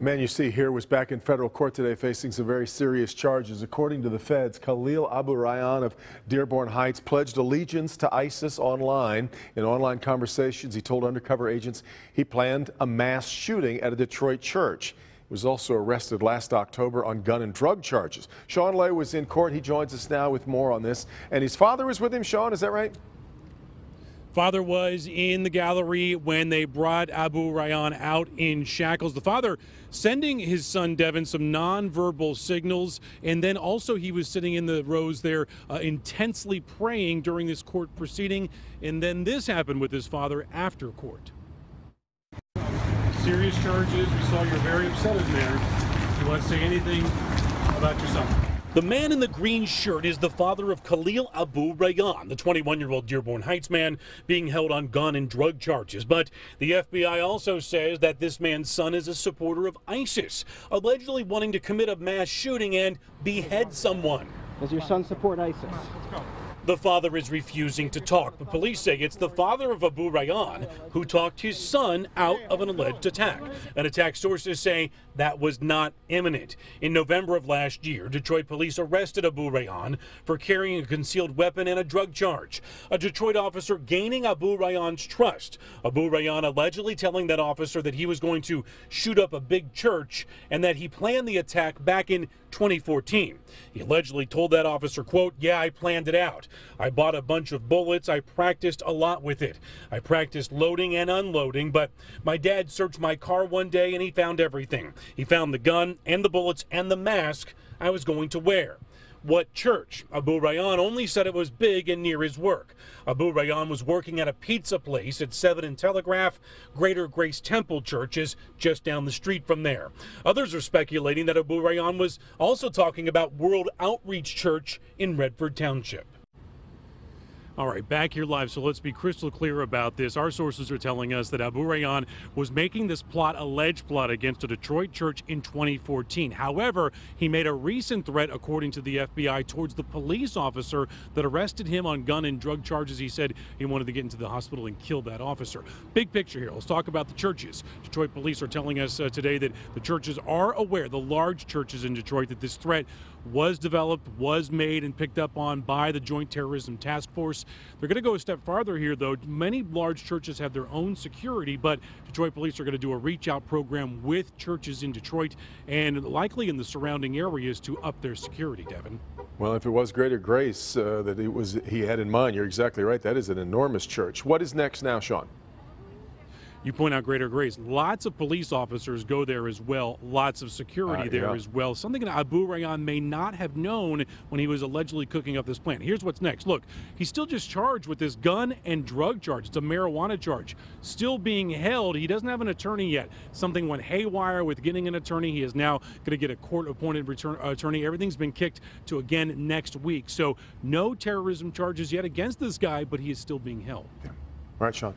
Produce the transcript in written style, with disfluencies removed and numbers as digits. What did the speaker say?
Man you see here was back in federal court today facing some very serious charges. According to the feds, Khalil Abu Rayyan of Dearborn Heights pledged allegiance to ISIS online. In online conversations, he told undercover agents he planned a mass shooting at a Detroit church. He was also arrested last October on gun and drug charges. Sean Lay was in court. He joins us now with more on this. And his father was with him, Sean, is that right? Father was in the gallery when they brought Abu Rayyan out in shackles. The father sending his son Devin some nonverbal signals, and then also he was sitting in the rows there intensely praying during this court proceeding. And then this happened with his father after court. Serious charges. We saw you're very upset as mayor. Do you want to say anything about your son? The man in the green shirt is the father of Khalil Abu Rayyan, the 21-year-old Dearborn Heights man being held on gun and drug charges. But the FBI also says that this man's son is a supporter of ISIS, allegedly wanting to commit a mass shooting and behead someone. Does your son support ISIS? The father is refusing to talk, but police say it's the father of Abu Rayyan who talked his son out of an alleged attack. An attack sources say that was not imminent. In November of last year, Detroit police arrested Abu Rayyan for carrying a concealed weapon and a drug charge. A Detroit officer gaining Abu Rayyan's trust. Abu Rayyan allegedly telling that officer that he was going to shoot up a big church and that he planned the attack back in 2014. He allegedly told that officer, quote, "Yeah, I planned it out. I bought a bunch of bullets. I practiced a lot with it. I practiced loading and unloading, but my dad searched my car one day and he found everything. He found the gun and the bullets and the mask I was going to wear." What church? Abu Rayyan only said it was big and near his work. Abu Rayyan was working at a pizza place at 7 and Telegraph. Greater Grace Temple Church is just down the street from there. Others are speculating that Abu Rayyan was also talking about World Outreach Church in Redford Township. All right, back here live, so let's be crystal clear about this. Our sources are telling us that Abu Rayyan was making this alleged plot against a Detroit church in 2014. However, he made a recent threat, according to the FBI, towards the police officer that arrested him on gun and drug charges. He said he wanted to get into the hospital and kill that officer. Big picture here. Let's talk about the churches. Detroit police are telling us today that the churches are aware, the large churches in Detroit, that this threat was developed, was made, and picked up on by the Joint Terrorism Task Force. They're going to go a step farther here, though. Many large churches have their own security, but Detroit police are going to do a reach-out program with churches in Detroit and likely in the surrounding areas to up their security, Devin. Well, if it was Greater Grace that he had in mind, you're exactly right. That is an enormous church. What is next now, Sean? You point out Greater Grace. Lots of police officers go there as well. Lots of security there as well. Something that Abu Rayyan may not have known when he was allegedly cooking up this plan. Here's what's next. Look, he's still just charged with this gun and drug charge. It's a marijuana charge. Still being held. He doesn't have an attorney yet. Something went haywire with getting an attorney. He is now going to get a court-appointed attorney. Everything's been kicked to, again, next week. So no terrorism charges yet against this guy, but he is still being held. Yeah. All right, Sean.